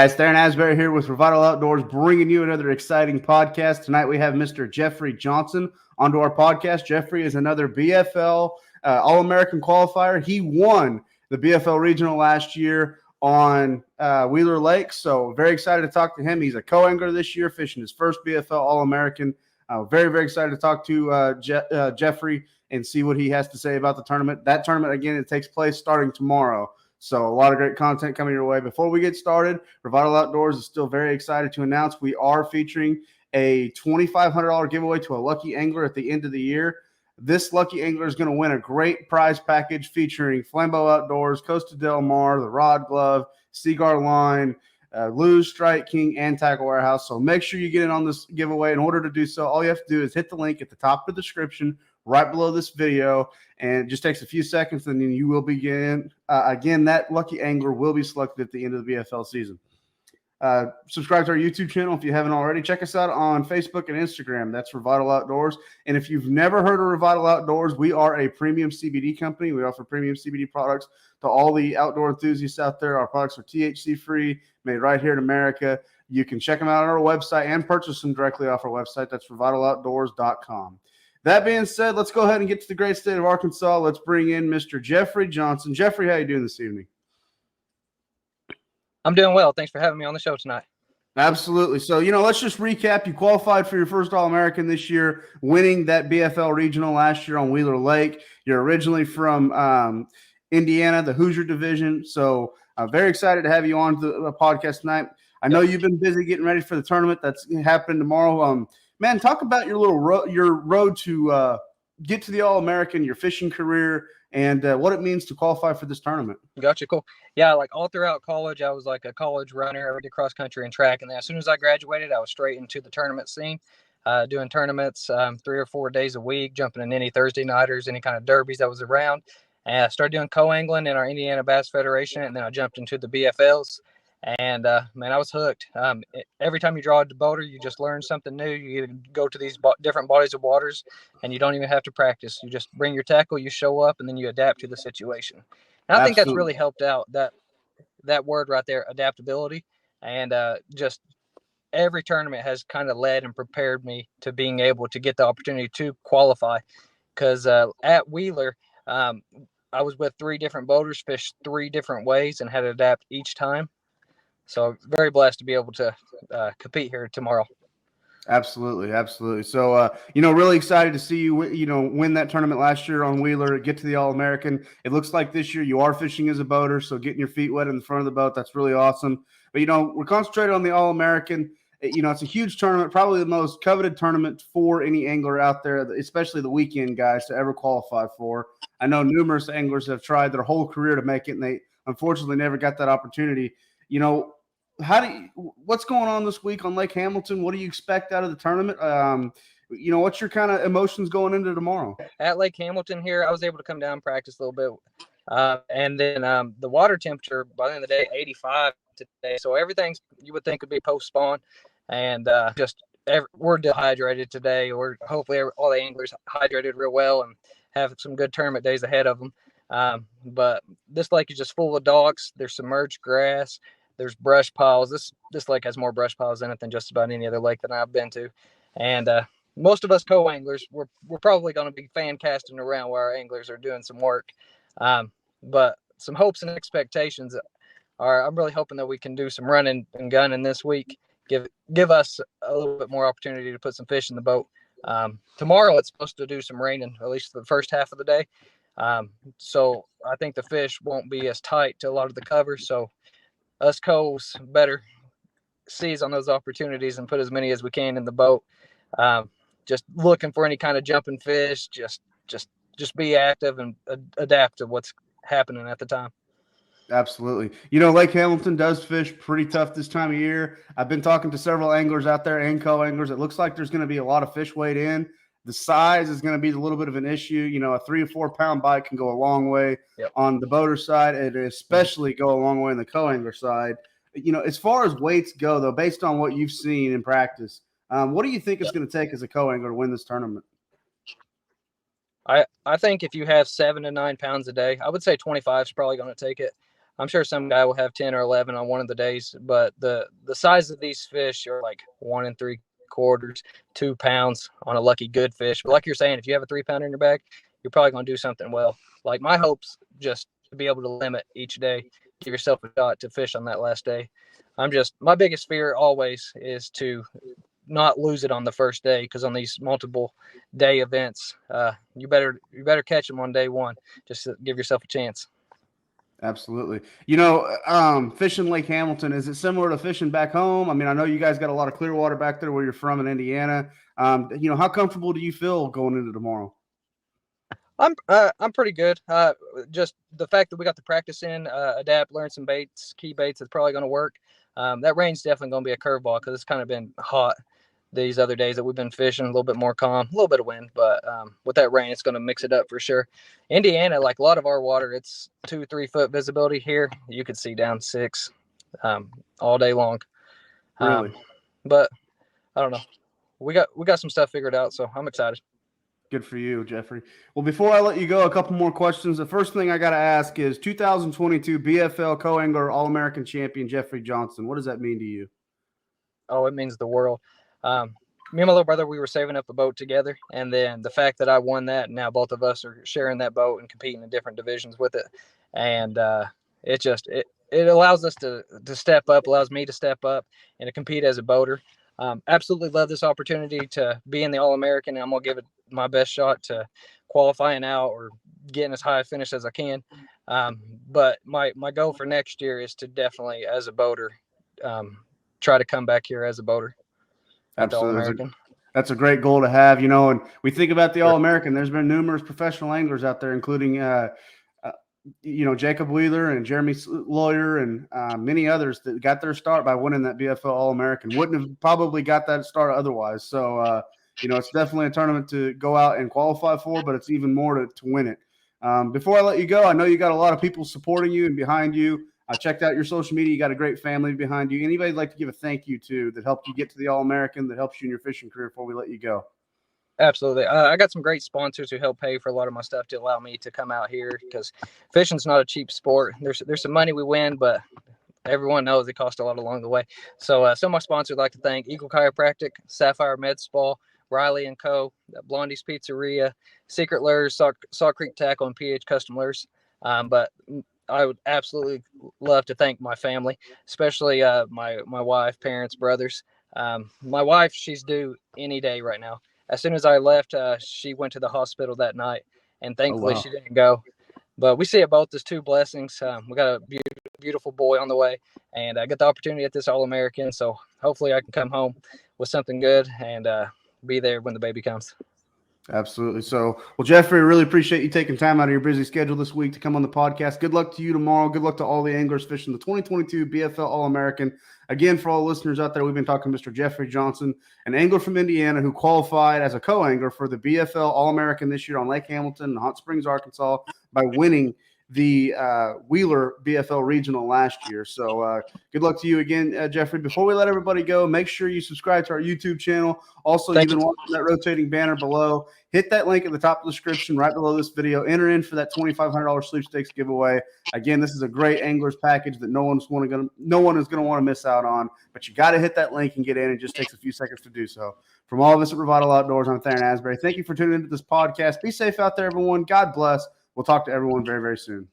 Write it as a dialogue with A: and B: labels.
A: Guys, Darren Asbury here with Revital Outdoors, bringing you another exciting podcast. Tonight we have Mr. Jeffery Johnson onto our podcast. Jeffery is another BFL All-American qualifier. He won the BFL Regional last year on Wheeler Lake, so very excited to talk to him. He's a co-angler this year, fishing his first BFL All-American. Very, very excited to talk to Jeffery and see what he has to say about the tournament. That tournament, again, it takes place starting tomorrow. So a lot of great content coming your way. Before we get started, Revital Outdoors is still very excited to announce we are featuring a $2,500 giveaway to a lucky angler at the end of the year. This lucky angler is going to win a great prize package featuring Flambeau Outdoors, Costa Del Mar, the Rod Glove, Cigar Line, Lew's, Strike King, and Tackle Warehouse. So make sure you get in on this giveaway. In order to do so, all you have to do is hit the link at the top of the description right below this video, and it just takes a few seconds, and then you will begin. Again, that lucky angler will be selected at the end of the BFL season. Subscribe to our YouTube channel if you haven't already. Check us out on Facebook and Instagram. That's Revital Outdoors. And if you've never heard of Revital Outdoors, we are a premium CBD company. We offer premium CBD products to all the outdoor enthusiasts out there. Our products are THC-free, made right here in America. You can check them out on our website and purchase them directly off our website. That's revitaloutdoors.com. That being said, let's go ahead and get to the great state of Arkansas. Let's bring in Mr. Jeffery Johnson. Jeffery, how you doing this evening?
B: I'm doing well. Thanks for having me on the show tonight.
A: Absolutely. So, let's just recap. You qualified for your first All-American this year, winning that BFL Regional last year on Wheeler Lake. You're originally from Indiana, the Hoosier Division. So, very excited to have you on the podcast tonight. I know you've been busy getting ready for the tournament that's happening tomorrow. Man, talk about your road to get to the All-American, your fishing career, and what it means to qualify for this tournament.
B: Gotcha, cool. Yeah, like all throughout college, I was like a college runner. I did cross country and track, and then as soon as I graduated, I was straight into the tournament scene, doing tournaments 3 or 4 days a week, jumping in any Thursday nighters, any kind of derbies that was around. And I started doing co-angling in our Indiana Bass Federation, and then I jumped into the BFLs. And, man, I was hooked. Every time you draw a boater, you just learn something new. You go to these different bodies of waters, and you don't even have to practice. You just bring your tackle, you show up, and then you adapt to the situation. And I think that's really helped out, that word right there, adaptability. And just every tournament has kind of led and prepared me to being able to get the opportunity to qualify. Because at Wheeler, I was with 3 different boaters, fished 3 different ways, and had to adapt each time. So very blessed to be able to compete here tomorrow.
A: Absolutely, absolutely. So, really excited to see you, win that tournament last year on Wheeler, get to the All-American. It looks like this year you are fishing as a boater, so getting your feet wet in the front of the boat, that's really awesome. But, we're concentrated on the All-American. It's a huge tournament, probably the most coveted tournament for any angler out there, especially the weekend guys, to ever qualify for. I know numerous anglers have tried their whole career to make it, and they unfortunately never got that opportunity. What's going on this week on Lake Hamilton? What do you expect out of the tournament? What's your kind of emotions going into tomorrow?
B: At Lake Hamilton here, I was able to come down and practice a little bit. And then the water temperature by the end of the day, 85 today. So everything's you would think would be post-spawn. And we're dehydrated today. Or hopefully all the anglers hydrated real well and have some good tournament days ahead of them. But this lake is just full of docks. There's submerged grass. There's brush piles. This lake has more brush piles in it than just about any other lake that I've been to. And most of us co-anglers, we're probably going to be fan casting around while our anglers are doing some work. But some hopes and expectations are, I'm really hoping that we can do some running and gunning this week. Give us a little bit more opportunity to put some fish in the boat. Tomorrow it's supposed to do some raining, at least for the first half of the day. So I think the fish won't be as tight to a lot of the cover. So us co's better seize on those opportunities and put as many as we can in the boat. Just looking for any kind of jumping fish, just be active and adapt to what's happening at the time.
A: Absolutely. Lake Hamilton does fish pretty tough this time of year. I've been talking to several anglers out there and co-anglers. It looks like there's going to be a lot of fish weighed in. The size is going to be a little bit of an issue. A 3 or 4 pound bite can go a long way on the boater side, and especially go a long way on the co-angler side. As far as weights go, though, based on what you've seen in practice, what do you think it's going to take as a co-angler to win this tournament?
B: I think if you have 7 to 9 pounds a day, I would say 25 is probably going to take it. I'm sure some guy will have 10 or 11 on one of the days, but the size of these fish are like 1 3/4, 2 pounds on a lucky good fish. But like you're saying, if you have a 3-pounder in your bag, you're probably going to do something well. Like my hope's just to be able to limit each day, give yourself a shot to fish on that last day. My biggest fear always is to not lose it on the first day, because on these multiple day events, you better catch them on day one just to give yourself a chance.
A: Absolutely. Fishing Lake Hamilton, is it similar to fishing back home? I mean, I know you guys got a lot of clear water back there where you're from in Indiana. How comfortable do you feel going into tomorrow?
B: I'm pretty good. Just the fact that we got the practice in, adapt, learn some key baits that's probably going to work. That rain's definitely going to be a curveball because it's kind of been hot these other days that we've been fishing, a little bit more calm, a little bit of wind, but with that rain, it's going to mix it up for sure. Indiana, like a lot of our water, it's 2-3 foot visibility. Here you could see down 6 all day long.
A: Really?
B: But I don't know. We got some stuff figured out, so I'm excited.
A: Good for you, Jeffrey. Well, before I let you go, a couple more questions. The first thing I got to ask is 2022 BFL Co-Angler All-American Champion Jeffery Johnson. What does that mean to you?
B: Oh, it means the world. Me and my little brother, we were saving up a boat together, and then the fact that I won that, and now both of us are sharing that boat and competing in different divisions with it, and it allows us to step up, allows me to step up and to compete as a boater. Absolutely love this opportunity to be in the All-American, and I'm gonna give it my best shot to qualifying out or getting as high a finish as I can. But my goal for next year is to definitely, as a boater, try to come back here as a boater.
A: Absolutely. That's a great goal to have, and we think about the All-American. There's been numerous professional anglers out there, including, Jacob Wheeler and Jeremy Lawyer and many others that got their start by winning that BFL All-American. Wouldn't have probably got that start otherwise. So, it's definitely a tournament to go out and qualify for, but it's even more to win it. Before I let you go, I know you got a lot of people supporting you and behind you. I checked out your social media. You got a great family behind you. Anybody like to give a thank you to that helped you get to the All-American, that helps you in your fishing career before we let you go?
B: Absolutely. I got some great sponsors who help pay for a lot of my stuff to allow me to come out here, because fishing's not a cheap sport. There's some money we win, but everyone knows it costs a lot along the way. So some of my sponsors I'd like to thank: Eagle Chiropractic, Sapphire Med Spa, Riley & Co., Blondie's Pizzeria, Secret Lures, Saw Creek Tackle, and PH Custom Lures. But I would absolutely love to thank my family, especially my wife, parents, brothers. My wife, she's due any day right now. As soon as I left, she went to the hospital that night, and thankfully she didn't go. But we see it both as two blessings. We got a beautiful boy on the way, and I got the opportunity at this All-American, so hopefully I can come home with something good and be there when the baby comes.
A: Absolutely. So, well, Jeffrey, I really appreciate you taking time out of your busy schedule this week to come on the podcast. Good luck to you tomorrow. Good luck to all the anglers fishing the 2022 BFL All-American. Again, for all listeners out there, we've been talking to Mr. Jeffery Johnson, an angler from Indiana who qualified as a co-angler for the BFL All-American this year on Lake Hamilton in Hot Springs, Arkansas, by winning the Wheeler BFL Regional last year. So good luck to you again, Jeffrey. Before we let everybody go, make sure you subscribe to our YouTube channel. Also, you've been watching that rotating banner below. Hit that link at the top of the description right below this video. Enter in for that $2,500 sweepstakes giveaway. Again, this is a great anglers package that no one is going to want to miss out on. But you got to hit that link and get in. It just takes a few seconds to do so. From all of us at Revital Outdoors, I'm Theron Asbury. Thank you for tuning into this podcast. Be safe out there, everyone. God bless. We'll talk to everyone very, very soon.